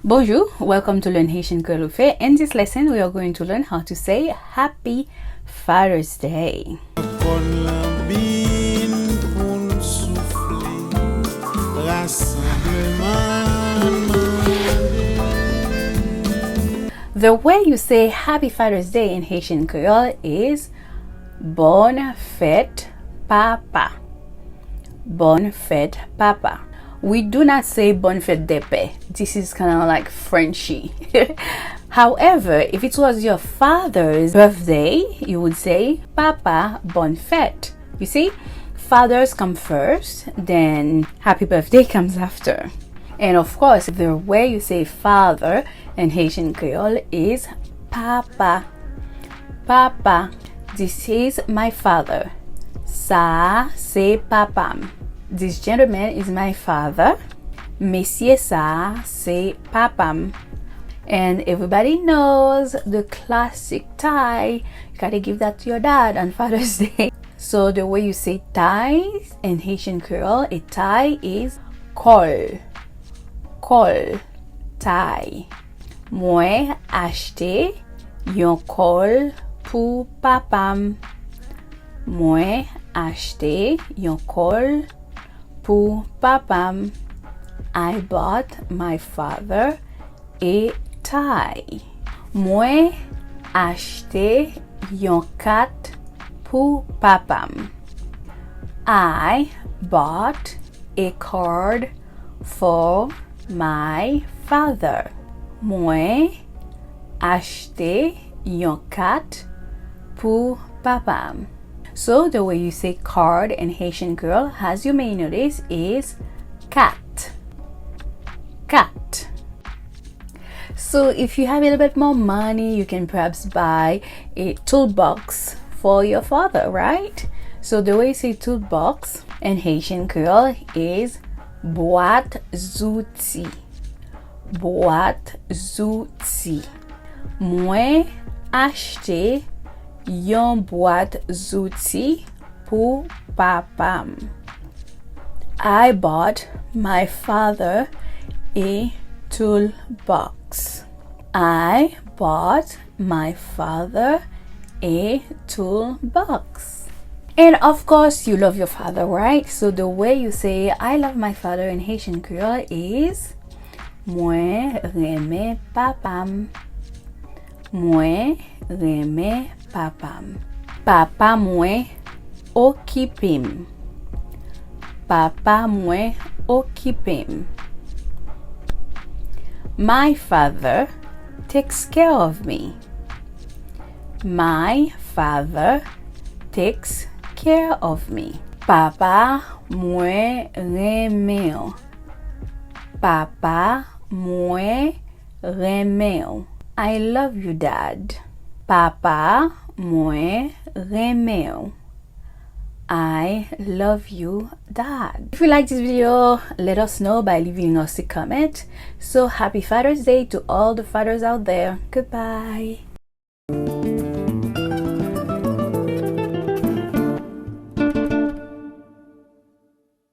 Bonjour, welcome to Learn Haitian Creole. In this lesson, we are going to learn how to say Happy Father's Day. The way you say Happy Father's Day in Haitian Creole is Bonne fête, papa. Bonne fête, papa. We do not say Bonne fête de paix. This is kind of like Frenchy. However, if it was your father's birthday, you would say Papa Bonne fête. You see, fathers come first, then happy birthday comes after. And of course, the way you say father in Haitian Creole is Papa. Papa. This is my father. Ça, c'est papam. This gentleman is my father. Monsieur, ça, c'est papam. And everybody knows the classic tie. You gotta give that to your dad on Father's Day. So the way you say tie in Haitian Creole, a tie is col. Col. Tie. Mwen achete yon col pou papam. Mwen achete yon col pou papam. I bought my father a tie. Mwen achete yon kat pou papam. I bought a card for my father. Mwen achete yon kat pou papam. So the way you say card in Haitian Creole, as you may notice, is cat. Cat. So if you have a little bit more money, you can perhaps buy a toolbox for your father, right? So the way you say toolbox in Haitian Creole is Bwat zouti. Bwat zouti. Mwen achete yon boîte zouti pou papam. I bought my father a toolbox. I bought my father a toolbox. And of course, you love your father, right? So the way you say I love my father in Haitian Creole is Mwen reme papam. Mwen reme papam. Papa mwen okipim. Papa mwen okipim. My father takes care of me. My father takes care of me. Papa mwen reme. Papa mwen reme. I love you, Dad. Papa mwen reme. I love you, Dad. If you like this video, let us know by leaving us a comment. So happy Father's Day to all the fathers out there. Goodbye.